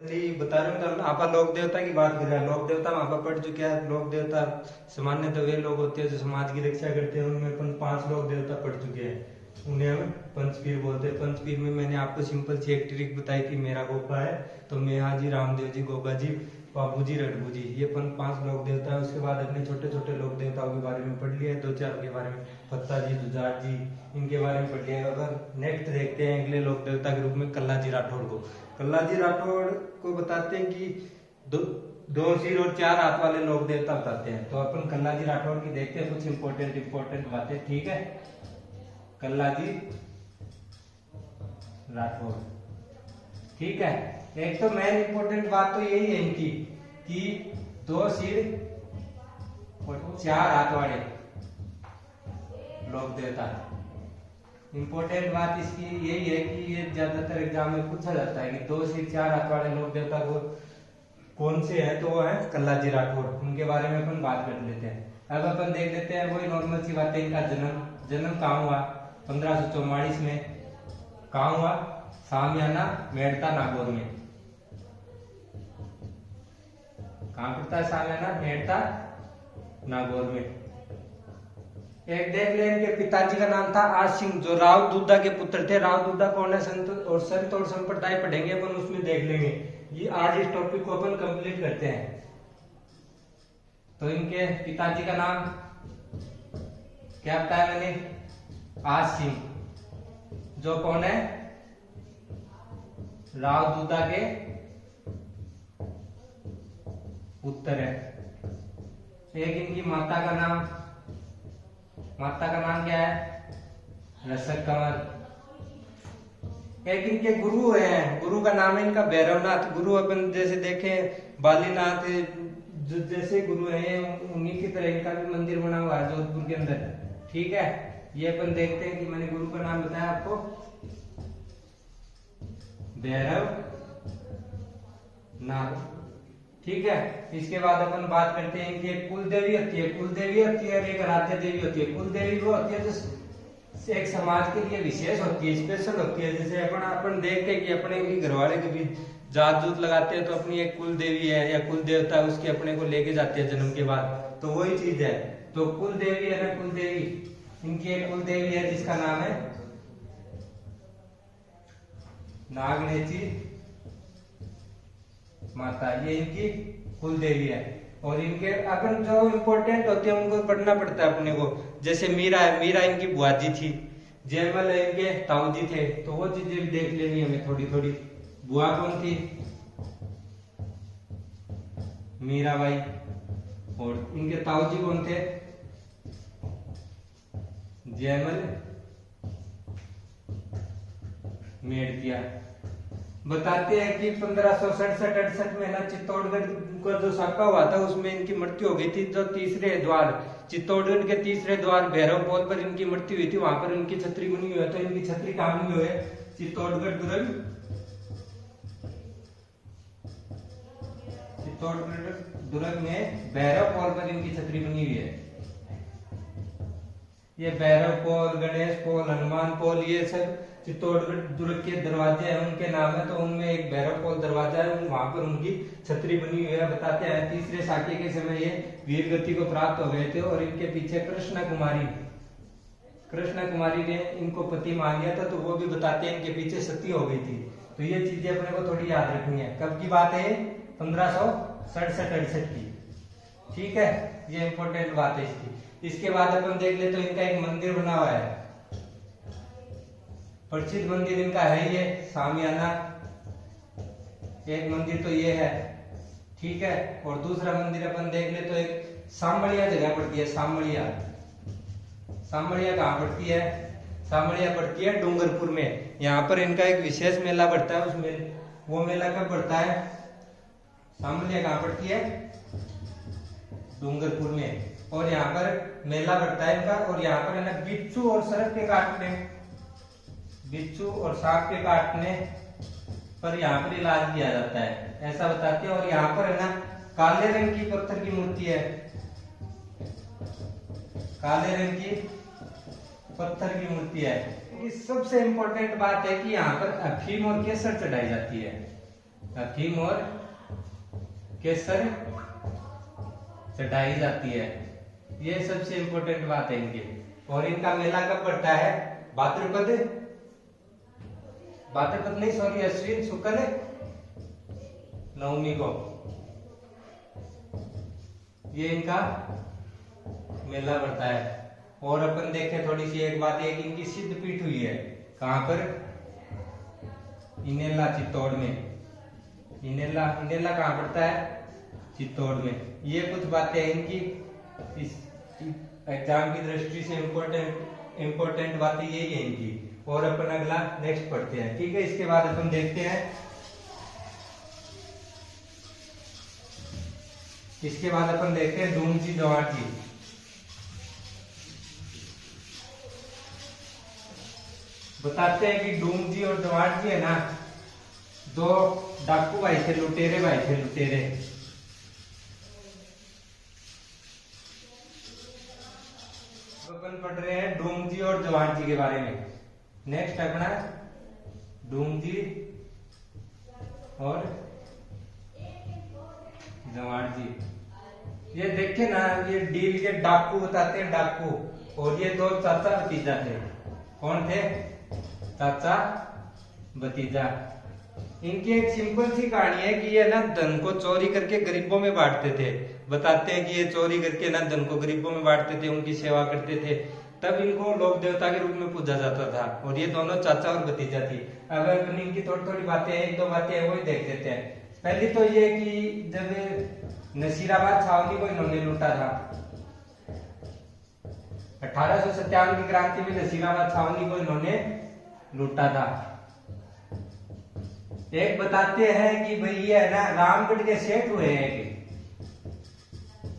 बता रहे हो तो आपा लोक देवता की बात कर रहे हैं। लोक देवता में आपा पढ़ चुके हैं। लोक देवता सामान्य तो वे लोग होते हैं जो समाज की रक्षा करते हैं। उनमें अपन 5 लोक देवता पढ़ चुके हैं। उन्हें हम पंचपीर बोलते हैं। पंचपीर में मैंने आपको सिंपल सी एक ट्रिक बताई कि मेरा गोपा है तो मेहा जी, रामदेव जी, गोगा जी, बाबू जी, रडबू जी, ये 5 लोक देवता है। उसके बाद अपने छोटे छोटे लोक देवताओं के बारे में पढ़ लिया है, 2-4 के बारे में, फत्ता जी, जुजाट जी, इनके बारे में पढ़ लिया है। अगर नेक्स्ट देखते हैं अगले लोक देवता के रूप में कल्ला जी राठौड़ को। कल्ला जी राठौड़ को बताते हैं कि दो सिर और 4 हाथ वाले लोक देवता बताते हैं। तो अपन कल्ला जी राठौड़ की देखते हैं कुछ इंपॉर्टेंट बातें। ठीक है, कल्ला जी राठौड़, ठीक है। एक तो मेन इंपॉर्टेंट बात तो यही है इनकी कि 2 सिर और 4 हाथ वाले लोक देवता। इंपॉर्टेंट बात इसकी यही है कि ये ज्यादातर एग्जाम में पूछा जाता है कि 2 सिर 4 हाथ वाले लोक देवता को कौन से हैं, तो वो है कल्ला जी राठौड़। उनके बारे में अपन बात कर लेते हैं। अब अपन देख लेते हैं वही नॉर्मल सी बात है। इनका जन्म कहाँ हुआ? 1544 में। कहाँ हुआ? सामियाना मेड़ता नागौर में। कहाँ पड़ता है सामियाना मेड़ता नागौर में। एक देख ले, इनके पिताजी का नाम था आज सिंह, जो राव दूधा के पुत्र थे। राव दूधा कौन है? संत और संप्रदाय पढ़ेंगे अपन, उसमें देख लेंगे। ये आज इस टॉपिक को अपन कंप्लीट करते हैं। तो इनके पिताजी का नाम क्या बताया मैंने? आज सिंह, जो कौन है? राव दूधा के पुत्र है। एक इनकी माता का नाम क्या है? रसक कंवर। एक इनके गुरु हैं, गुरु का नाम है इनका भैरवनाथ। गुरु अपन जैसे देखें बालीनाथ जैसे गुरु हैं, उन्हीं की तरह इनका भी मंदिर बना हुआ है जोधपुर के अंदर। ठीक है, ये अपन देखते हैं कि मैंने गुरु का नाम बताया आपको, भैरवनाथ। ठीक है, इसके बाद अपन बात करते हैं कि एक कुल देवी होती है, और एक आराध्य देवी होती है। कुल देवी वो होती है जो एक समाज के लिए विशेष होती है, स्पेशल होती है। जैसे अपन देखते हैं कि अपने भी घर वाले के भी जात जूत लगाते हैं तो अपनी एक कुल देवी है या कुल देवता है, उसके अपने को लेके जाते हैं जन्म के बाद। तो वही चीज है। तो कुल देवी है ना, कुल देवी, इनकी एक कुल देवी है जिसका नाम है नागनेची माता। ये इनकी कुल देवी है। और इनके अपन जो इम्पोर्टेंट होते हैं उनको पढ़ना पड़ता है अपने को। जैसे मीरा है, मीरा इनकी बुआजी थी। जयमल इनके ताऊजी थे। तो वो चीजें भी देख लेनी हमें थोड़ी थोड़ी। बुआ कौन थी? मीराबाई। और इनके ताऊजी कौन थे? जयमल मेड़तिया। बताते हैं कि 1567-68 में ना चित्तौड़गढ़ का जो साका हुआ था उसमें इनकी मृत्यु हो गई थी। जो तीसरे द्वार, चित्तौड़गढ़ के तीसरे द्वार भैरव पोल पर इनकी मृत्यु हुई थी। वहां पर इनकी छतरी बनी हुई है। तो इनकी छतरी कहाँ बनी हुई है? चित्तौड़गढ़ दुर्ग में भैरव पोल पर इनकी छतरी बनी हुई है। ये भैरव पोल, गणेश पोल, हनुमान पोल, ये सब चित्तौड़गढ़ दुर्ग के दरवाजे हैं, उनके नाम है। तो उनमें एक भैरव पोल दरवाजा है, वहां पर उनकी छतरी बनी हुई है। बताते हैं तीसरे साके के समय ये वीर गति को प्राप्त हो गए थे। और इनके पीछे कृष्ण कुमारी ने इनको पति मान लिया था। तो वो भी बताते हैं इनके पीछे सती हो गई थी। तो ये चीजें अपने को थोड़ी याद रखनी है। कब की बात है? 1567-68 की। ठीक है, ये इंपॉर्टेंट बात है इसकी। इसके बाद अपन देख ले तो इनका एक मंदिर बना हुआ है। प्रसिद्ध मंदिर इनका है ये सामियाना। एक मंदिर तो ये है, ठीक है। और दूसरा मंदिर अपन देख ले तो एक सामड़िया जगह पड़ती है। सामड़िया कहाँ पड़ती है? सामड़िया पड़ती है डूंगरपुर में। यहाँ पर इनका एक विशेष मेला पड़ता है। उसमें वो मेला कब पड़ता है? सामड़िया कहाँ पड़ती है? डूंगरपुर में। और यहाँ पर मेला पड़ता है इनका। और यहाँ पर है ना बिच्छू और सांप के काटने पर यहाँ पर इलाज किया जाता है, ऐसा बताते हैं। और यहाँ पर है ना काले रंग की पत्थर की मूर्ति है। काले रंग की पत्थर की मूर्ति है। इस सबसे इंपॉर्टेंट बात है कि यहाँ पर अफीम और केसर चढ़ाई जाती है। अफीम और केसर चढ़ाई जाती है। ये सबसे इम्पोर्टेंट बात है इनकी। और इनका मेला कब पड़ता है? भाद्रपद नहीं सॉरी, अश्विन शुक्ल नवमी को ये इनका मेला पड़ता है। और अपन देखें थोड़ी सी एक बात, एक इनकी सिद्ध पीठ हुई है। कहां पर? इनेला चित्तौड़ में। इनेला कहां पड़ता है? चित्तौड़ में। ये कुछ बातें इनकी इस एग्जाम की दृष्टि से इम्पोर्टेंट बातें यही है इनकी। और अपन अगला नेक्स्ट पढ़ते हैं, ठीक है। इसके बाद अपन देखते हैं, इसके बाद अपन देखते हैं डूमजी जवार जी। बताते हैं कि डूमजी और जवार जी है ना, दो डाकू भाई थे, लुटेरे भाई थे, लुटेरे। अपन पढ़ रहे हैं डूमजी और जवार जी के बारे में। नेक्स्ट अपना डूमजी और जवार जी। ये देखे ना, ये डील के डाकू बताते हैं, डाकू। और ये दो चाचा भतीजा थे। कौन थे? चाचा भतीजा। इनकी एक सिंपल सी कहानी है कि ये ना धन को चोरी करके गरीबों में बांटते थे। बताते हैं कि ये चोरी करके ना धन को गरीबों में बांटते थे, उनकी सेवा करते थे। तब इनको लोक देवता के रूप में पूजा जाता था। और ये दोनों चाचा और भतीजा थी। अब अपन इनकी थोड़ी थोड़ी बातें, एक दो बातें है वही देख लेते हैं। पहली तो ये कि जब नसीराबाद छावनी को इन्होंने लूटा था, 1857 की क्रांति में नसीराबाद छावनी को इन्होंने लूटा था। एक बताते हैं कि भाई ये है ना रामगढ़ के सेठ हुए हैं कि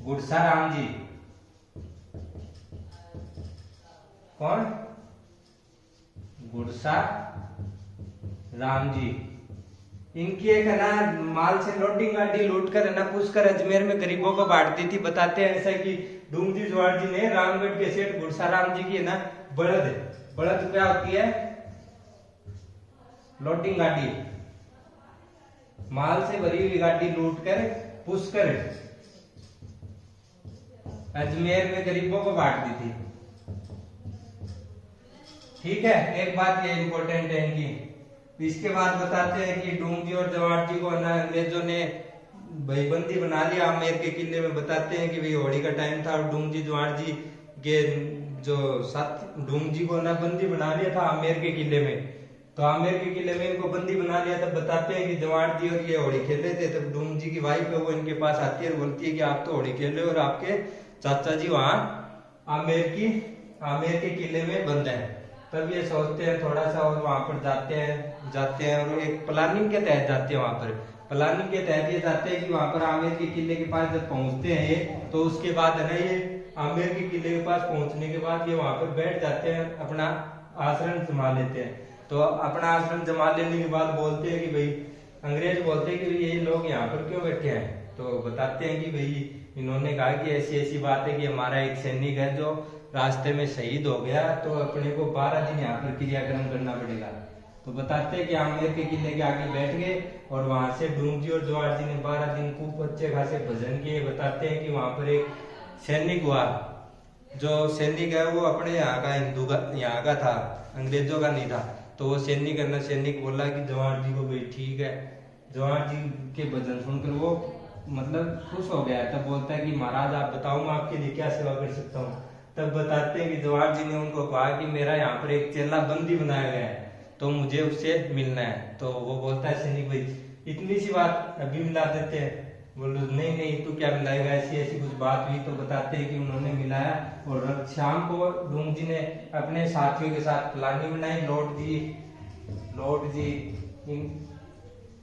गुड़सा राम जी। कौन? गुड़सा राम जी। इनकी एक है ना माल से लोडिंग गाड़ी लूट कर है ना पुष्कर अजमेर में गरीबों को बांट दी थी। बताते हैं ऐसा कि डूमजी जवार जी ने रामगढ़ के सेठ गुड़सा राम जी की है ना बड़द क्या होती है? लोडिंग गाड़ी, माल से भरी हुई गाड़ी लूट कर पुष्कर अजमेर में गरीबों को बांट दी थी। ठीक है, एक बात ये इंपॉर्टेंट है इनकी। इसके बाद बताते हैं कि डूमजी और जवार जी को ना अंग्रेजों ने भाईबंदी बना लिया आमेर के किले में। बताते हैं कि भाई होली का टाइम था और डूमजी जवार जी के जो साथ डूमजी को ना बंदी बना लिया था आमेर के किले में। तो आमेर के किले में इनको बंदी बना लिया। तब बताते हैं कि जवार जी और ये होली खेल रहे थे। तब डूमजी की वाइफ है वो इनके पास आती है और बोलती है कि आप तो होली खेल रहे हो और आपके चाचा जी वहां आमेर के किले में बंद है। तब ये सोचते हैं थोड़ा सा और वहां पर जाते हैं और एक प्लानिंग के तहत जाते हैं। वहां पर प्लानिंग के तहत ये जाते हैं कि वहां पर आमेर के किले के पास जब पहुंचते हैं ये, तो उसके बाद है ना ये आमेर के किले के पास पहुंचने के बाद ये वहां पर बैठ जाते हैं, अपना आश्रम जमा लेते हैं। तो अपना आश्रम जमा लेने के बाद बोलते हैं कि भाई, अंग्रेज बोलते हैं कि ये लोग यहाँ पर क्यों बैठे हैं। तो बताते हैं कि भाई इन्होंने कहा कि ऐसी ऐसी बात है कि हमारा एक सैनिक है जो रास्ते में शहीद हो गया, तो अपने को 12 दिन यहाँ पर क्रियाक्रम करना पड़ेगा। तो बताते हैं कि आमेर के किले के आगे बैठ गए और वहां से डूमजी और जवार जी ने 12 दिन खूब अच्छे खासे भजन किए। बताते हैं कि वहां पर एक सैनिक हुआ, जो सैनिक है वो अपने यहाँ का हिंदू का यहाँ का था, अंग्रेजों का नहीं था। तो वो सैनिक बोला कि जवार जी को भाई ठीक है। जवार जी के भजन सुनकर वो मतलब खुश हो गया। तब बोलता है कि महाराज आप बताओ मैं आपके लिए क्या सेवा कर सकता हूँ। तब बताते हैं कि जवार जी ने उनको कहा कि मेरा यहाँ पर एक चेला बंदी बनाया गया है, तो मुझे उससे मिलना है। तो वो बोलता है सैनिक भाई इतनी सी बात अभी मिला देते हैं। बोलो नहीं तू क्या मिलाएगा, ऐसी ऐसी कुछ बात हुई। तो बताते हैं कि उन्होंने मिलाया और शाम को डूमजी ने अपने साथियों के साथ प्लानिंग बनाई। लॉर्ड जी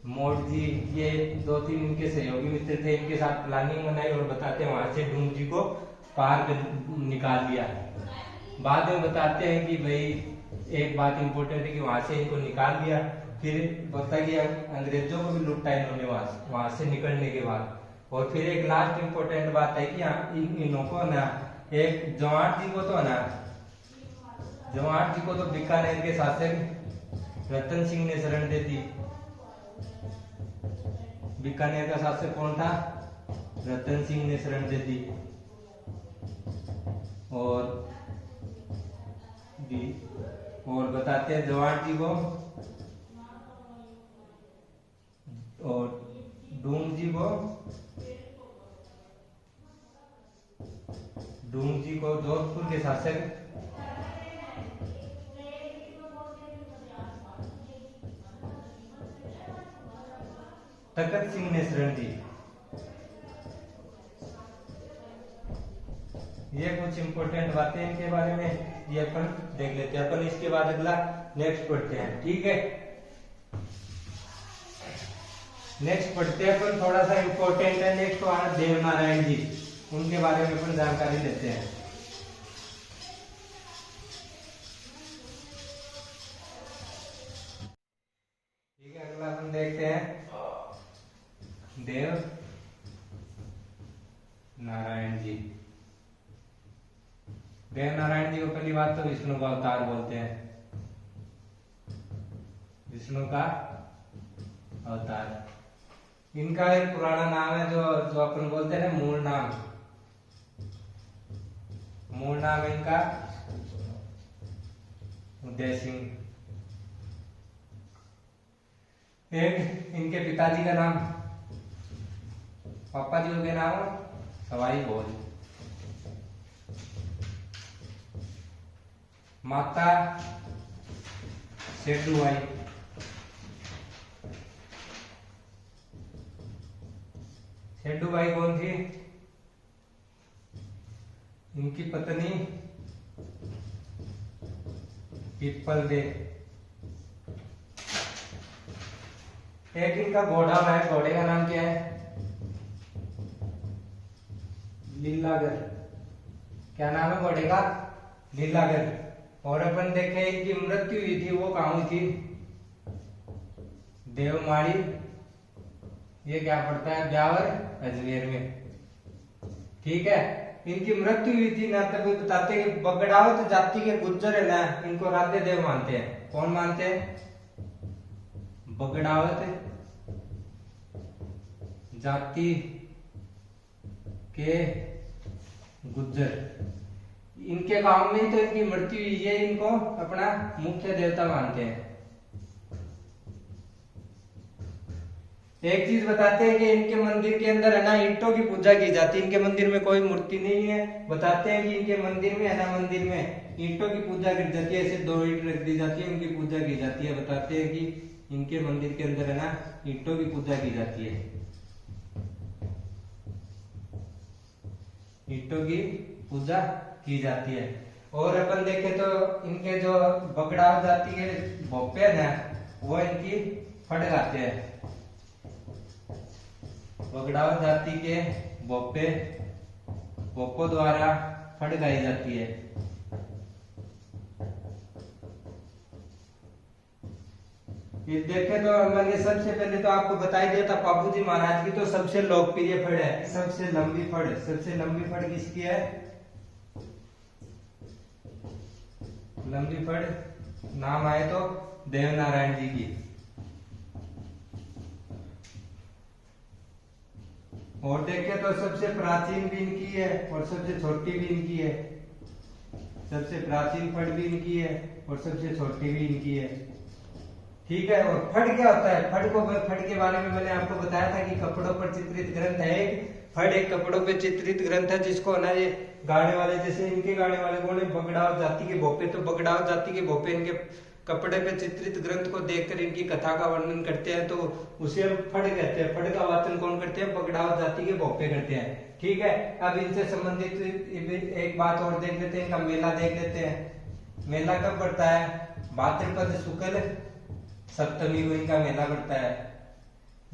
मोट जी, ये 2-3 इनके सहयोगी मित्र थे, इनके साथ प्लानिंग बनाई और बताते हैं वहां से डूमजी को पार निकाल दिया। बाद में बताते हैं कि भाई एक बात इंपॉर्टेंट है कि वहां से इनको निकाल दिया। फिर बोलता है कि अंग्रेजों को भी लूटा इन्होंने वहां से निकलने के बाद। और फिर एक लास्ट इंपॉर्टेंट बात है कि इन्हों को ना एक जवार जी को तो बीकानेर के शासक रतन सिंह ने शरण दे दी। बीकानेर का शासक कौन था? रतन सिंह ने शरण दे दी। और बताते हैं जवाहर जी को, और डूंग जी को जोधपुर के शासक तखत सिंह ने शरण दी। ये कुछ इंपॉर्टेंट बातें इनके बारे में ये अपन देख लेते हैं। अपन इसके बाद अगला नेक्स्ट पढ़ते हैं, ठीक है। नेक्स्ट पढ़ते हैं अपन, थोड़ा सा इंपॉर्टेंट है नेक्स्ट वाला देवनारायण जी, उनके बारे में अपन जानकारी लेते हैं। ठीक है, अगला अपन देखते हैं देव नारायण जी। देव नारायण जी को पहली बात तो विष्णु का अवतार बोलते हैं, विष्णु का अवतार। इनका एक पुराना नाम है जो अपन बोलते हैं ना, मूल नाम इनका उदय सिंह। एक इनके पिताजी का नाम, पापा जी के नाम सवाई भोज। माता सेठूबाई। सेठूबाई कौन थी? इनकी पत्नी पीपल दे। एक इनका घोड़ा है, घोड़े का नाम क्या है? लीलागर। क्या नाम है घोड़े का? लीलागर। और अपन देखें इनकी मृत्यु हुई थी, वो कहाँ हुई थी? देवमाड़ी। ये क्या पड़ता है? ब्यावर अजमेर में, ठीक है। इनकी मृत्यु हुई थी ना, तब बताते हैं कि बगड़ावत जाति के गुज्जर है ना, इनको राधे देव मानते हैं। कौन मानते हैं? बगड़ावत जाति के गुज्जर, इनके गांव में तो इनकी मृत्यु हुई है, इनको अपना मुख्य देवता मानते हैं। एक चीज बताते हैं कि इनके मंदिर के अंदर है ना ईंटों की पूजा की जाती है। इनके मंदिर में कोई मूर्ति नहीं है। बताते हैं कि इनके मंदिर में है ना, मंदिर में ईंटों की पूजा की जाती है। ऐसे 2 ईंट रख दी जाती है, उनकी पूजा की जाती है। बताते हैं कि इनके मंदिर के अंदर है ना ईंटों की पूजा की जाती है, ईंटों की पूजा की जाती है। और अपन देखें तो इनके जो बगड़ाव जाति के भोपे हैं वो इनकी फट गाते हैं। बगड़ाव जाति के भोपों द्वारा फट गाई जाती है। ये देखें तो मैंने सबसे पहले तो आपको बता ही दिया था, बाबूजी महाराज की तो सबसे लोकप्रिय फड़ है, सबसे लंबी फड़ किसकी है? लंबी फड़ नाम आए तो देवनारायण जी की। और देखे तो सबसे प्राचीन भी इनकी है और सबसे छोटी भी इनकी है। सबसे प्राचीन फड़ भी इनकी है और सबसे छोटी भी इनकी है, ठीक है। और फड़ क्या होता है? फड़ के बारे में मैंने आपको बताया था कि कपड़ों पर चित्रित ग्रंथ है। फड़ एक कपड़ों पर चित्रित ग्रंथ है जिसको ना ये गाने वाले, जैसे इनके गाने वाले कौन है? बगड़ाव जाति के भोपे। तो बगड़ाव जाति के भोपे इनके कपड़े पे चित्रित ग्रंथ को देखकर इनकी कथा का वर्णन करते हैं, तो उसे हम फड़ कहते हैं। फड़ का वाचन कौन करते हैं? बगड़ाव जाति के भोपे करते हैं, ठीक है। अब इनसे संबंधित एक बात और देख लेते हैं, इनका मेला देख लेते हैं। मेला कब पड़ता है? भाद्रपद शुक्ल सप्तमी को इनका मेला पड़ता है।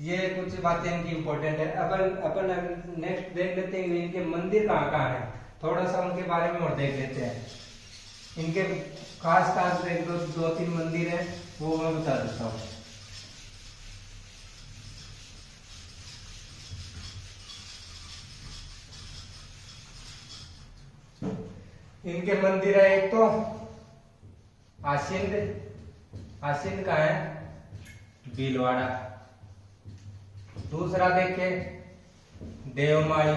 ये कुछ बातें इनकी इंपॉर्टेंट है। अपन नेक्स्ट देख लेते हैं इनके मंदिर कहाँ कहाँ है, थोड़ा सा उनके बारे में और देख लेते हैं। इनके खास एक दो तीन मंदिर है, वो मैं बता देता हूँ। इनके मंदिर है, एक तो आसिंद का है भीलवाड़ा, दूसरा देखे देवमाली।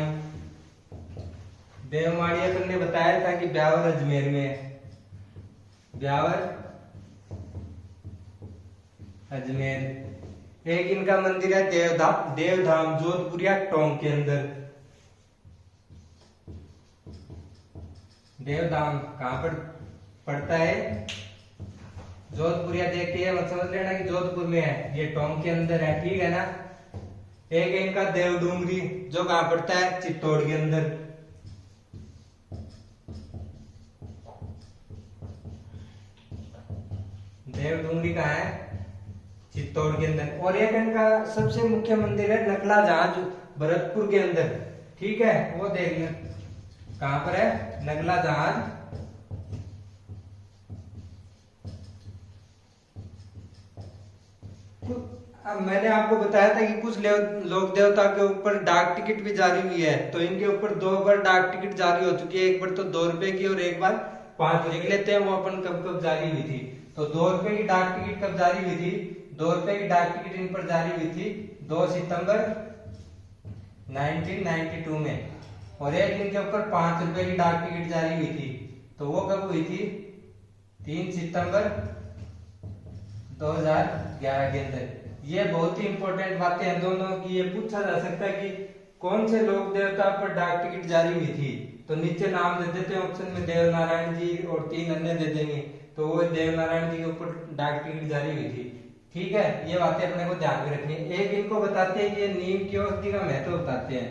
देवमाली अपन ने बताया था कि ब्यावर अजमेर में है, ब्यावर अजमेर। एक इनका मंदिर है देवधाम जोधपुरिया टोंक के अंदर। देवधाम कहां पर पड़ता है? जोधपुरिया देख के मत समझ लेना कि जोधपुर में है, ये टोंक के अंदर है, ठीक है ना। एक इनका देवडूंगरी जो कहां पड़ता है? चित्तौड़ के अंदर। देवडूंगरी कहां है? चित्तौड़ के अंदर। और एक इनका सबसे मुख्य मंदिर है नकला जहाज भरतपुर के अंदर, ठीक है, वो देख लें कहां पर है? नगला जहाज अब मैंने आपको बताया था कि कुछ लोक देवता के ऊपर डाक टिकट भी जारी हुई है, तो इनके ऊपर 2 बार डाक टिकट जारी हो चुकी है। एक बार तो 2 रुपए की और एक बार 5 लिख लेते हैं वो अपन कब कब जारी हुई थी। तो 2 रुपए की डाक टिकट कब जारी हुई थी? 2 रुपए की डाक टिकट इन पर जारी हुई थी 2 सितंबर 1992 में। और एक इनके ऊपर 5 रुपए की डाक टिकट जारी हुई थी, तो वो कब हुई थी? 3 सितंबर 2011 के अंदर। ये बहुत ही इंपॉर्टेंट बातें हैं दोनों की। ये पूछा जा सकता है कि कौन से लोक देवता पर डाक टिकट जारी हुई थी, तो नीचे नाम दे देते हैं ऑप्शन में, देवनारायण जी और 3 अन्य दे देंगे, तो वो देवनारायण जी के ऊपर डाक टिकट जारी हुई थी, ठीक है। ये बातें अपने को ध्यान में रखनी है। एक इनको बताते हैं कि ये नीम की औषधि का महत्व बताते हैं,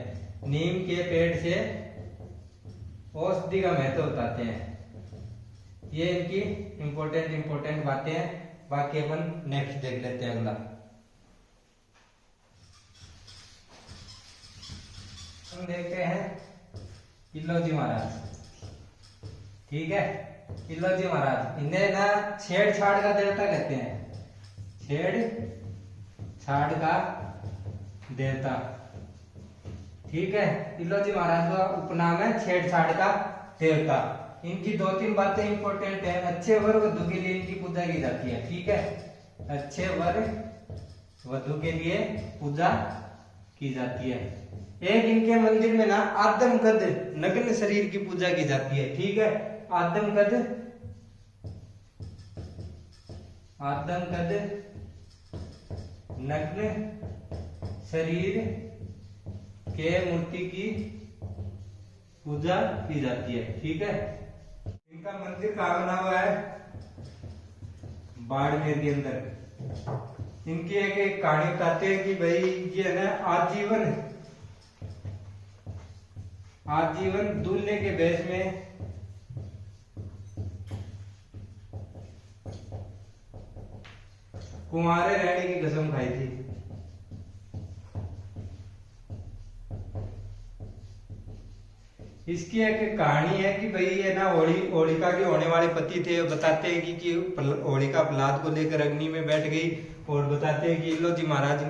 नीम के पेड़ से औषधि का महत्व बताते हैं। ये इनकी इंपॉर्टेंट बातें हैं। बाकी अपन नेक्स्ट देख लेते हैं अगला। हम देखते हैं किल्लोजी महाराज, ठीक है। किल्लोजी महाराज इन्हें ना छेड़छाड़ का देवता कहते हैं, छेड़छाड़ का देवता, ठीक है। किल्लोजी महाराज का उपनाम है छेड़छाड़ का देवता। इनकी 2-3 बातें इंपॉर्टेंट है। अच्छे वर वधु के लिए इनकी पूजा की जाती है, ठीक है। अच्छे वर वधु के लिए पूजा की जाती है। एक इनके मंदिर में ना आदमकद नग्न शरीर की पूजा की जाती है, ठीक है। आदमकद नग्न शरीर के मूर्ति की पूजा की जाती है, ठीक है। इनका मंदिर कहाँ बना हुआ है? बाड़मेर के अंदर। इनकी एक कहानी बताते हैं कि भाई ये ना आजीवन दूल्हे के भेष में कुंवारे रहने की कसम खाई थी। इसकी एक कहानी है कि भाई ये ना होलिका के होने वाले पति थे। बताते हैं कि होलिका प्रहलाद को लेकर अग्नि में बैठ गई, और बताते हैं कि किल्लोजी महाराज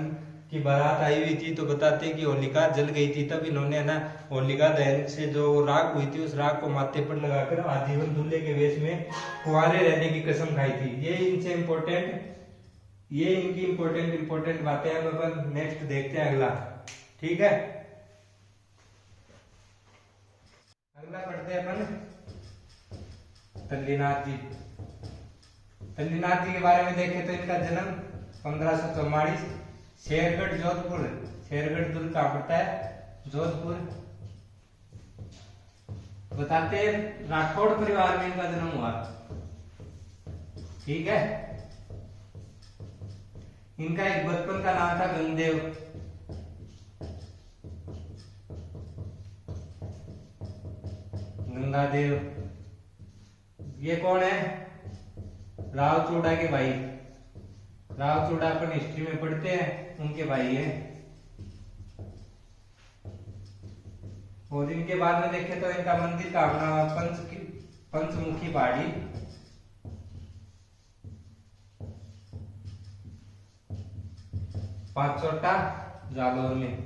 की बारात आई हुई थी, तो बताते हैं कि होलिका जल गई थी। तब इन्होंने ना होलिका दहन से जो राख हुई थी उस राख को माथे पर लगाकर आजीवन दूल्हे के वेश में कुंवारे रहने की कसम खाई थी। ये इनसे ये इनकी इंपॉर्टेंट बातें हैं। अपन नेक्स्ट देखते हैं अगला, ठीक है। अगला पढ़ते हैं अपन तल्लीनाथ जी। तल्लीनाथ जी के बारे में देखें तो इनका जन्म 1544, शेरगढ़ जोधपुर, शेरगढ़ दुर्ग कहाँ पड़ता है? जोधपुर। बताते हैं राठौड़ परिवार में इनका जन्म हुआ, ठीक है। इनका एक बचपन का नाम था गंगदेव। गंगादेव। ये कौन है? राव चोड़ा के भाई। राव चोड़ा अपन हिस्ट्री में पढ़ते हैं, उनके भाई है। और इनके बाद में देखें तो इनका मंदिर का बना पंचमुखी पहाड़ी, पांचोटा जालौर में।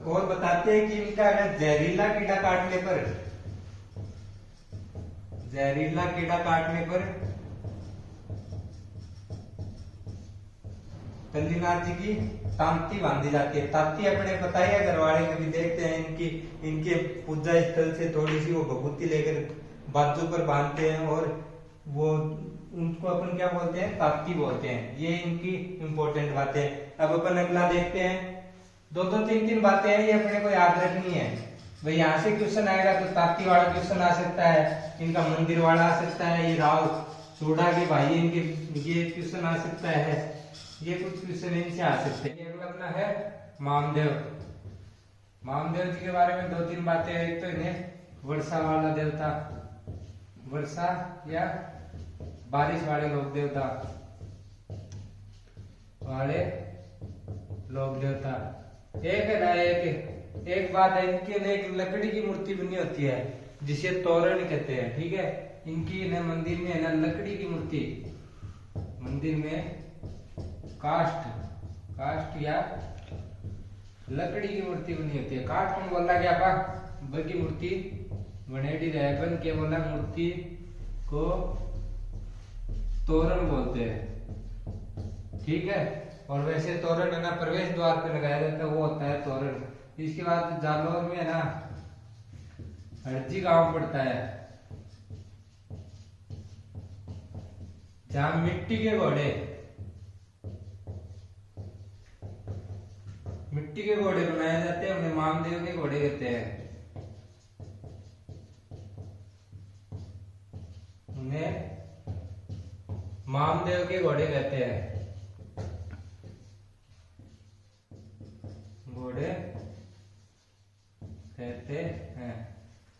और बताते हैं कि इनका जहरीला कीड़ा काटने कल्लीनाथ जी की तांती बांधी जाती है। तांती अपने पता ही है, घरवाले कभी देखते हैं इनकी, इनके पूजा स्थल से थोड़ी सी वो भभूति लेकर बाजू पर बांधते हैं और वो उनको अपन क्या बोलते हैं, ताप्ती बोलते हैं। ये इनकी इंपॉर्टेंट बातें हैं। अब अपन अगला देखते हैं, दो तीन तीन बातें हैं ये अपने को याद रखनी है भाई। यहाँ से क्वेश्चन आएगा तो ताप्ती वाला क्वेश्चन आ सकता है, इनका मंदिर वाला आ सकता है, ये राव चूड़ा के भाई इनके ये क्वेश्चन आ सकता है, ये कुछ क्वेश्चन इनसे आ सकते हैं। अगला अपना है मामदेव। मामदेव जी के बारे में दो तीन बातें हैं। एक तो इन्हें वर्षा वाला देवता, वर्षा या बारिश वाले लोक देवता, वाले लोक देवता। एक है ना, एक बात है, इनके लिए एक लकड़ी की मूर्ति बनी होती है जिसे तोरण कहते हैं, ठीक है। इनकी ना मंदिर में है ना लकड़ी की मूर्ति, मंदिर में काष्ट या लकड़ी की मूर्ति बनी होती है। काष्ट कौन बोला क्या पा बगी मूर्ति बनेडी रहे, बन के बोला मूर्ति को तोरण बोलते हैं, ठीक है। और वैसे तोरण है ना प्रवेश द्वार पे लगाया जाता है, वो होता है तोरण। इसके बाद जालौर में है ना हरजी गांव पड़ता है, जहां मिट्टी के घोड़े बनाए जाते हैं, उन्हें मामदेव के घोड़े कहते हैं, उन्हें मामदेव के घोड़े कहते हैं, घोड़े कहते हैं।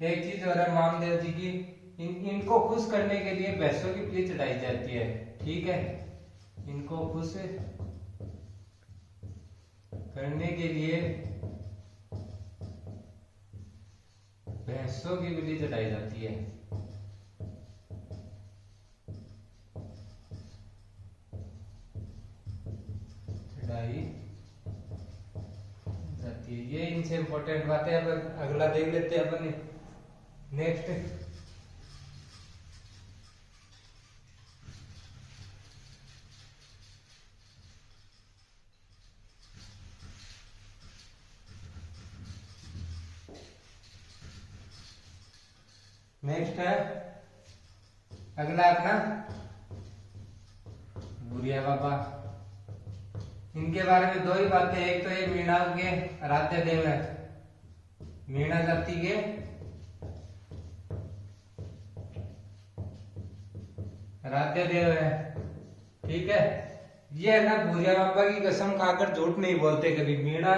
एक चीज और है मामदेव जी की, इनको खुश करने के लिए भैंसों की बलि चढ़ाई जाती है, ठीक है। इनको खुश करने के लिए भैंसों की बलि चढ़ाई जाती है। ये इनसे इंपॉर्टेंट बातें हैं। अब अगला देख लेते हैं अपन नेक्स्ट। नेक्स्ट है अगला अपना बुढ़िया बाबा। इनके बारे में दो ही बातें, एक तो ये मीणा के आराध्य देव है, मीणा जाति के आराध्य देव है, ठीक है। ये है ना भूरिया बाबा की कसम खाकर झूठ नहीं बोलते कभी। मीणा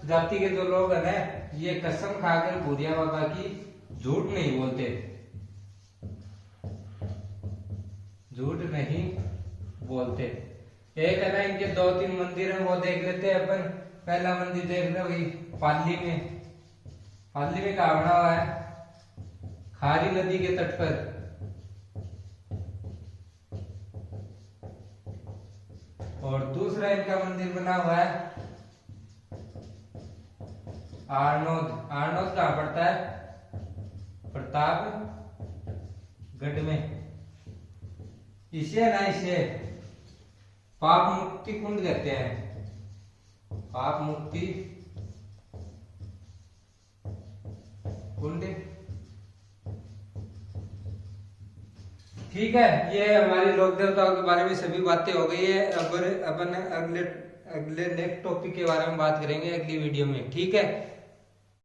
जाति के जो लोग है ना, ये कसम खाकर भूरिया बाबा की झूठ नहीं बोलते, झूठ नहीं बोलते। एक है ना इनके दो तीन मंदिर हैं, वो देख लेते हैं अपन। पहला मंदिर देख लो भाई पाली में, पाली में कहा बना हुआ है, खारी नदी के तट पर। और दूसरा इनका मंदिर बना हुआ है आरनोद। आरनोद कहाँ पड़ता है, प्रतापगढ़ में। इसे ना इसे पाप मुक्ति कुंड कहते हैं, पाप मुक्ति कुंड, ठीक है। ये हमारी लोक देवताओं के बारे में सभी बातें हो गई है। अब अपन अगले नेक्स्ट टॉपिक के बारे में बात करेंगे अगली वीडियो में, ठीक है।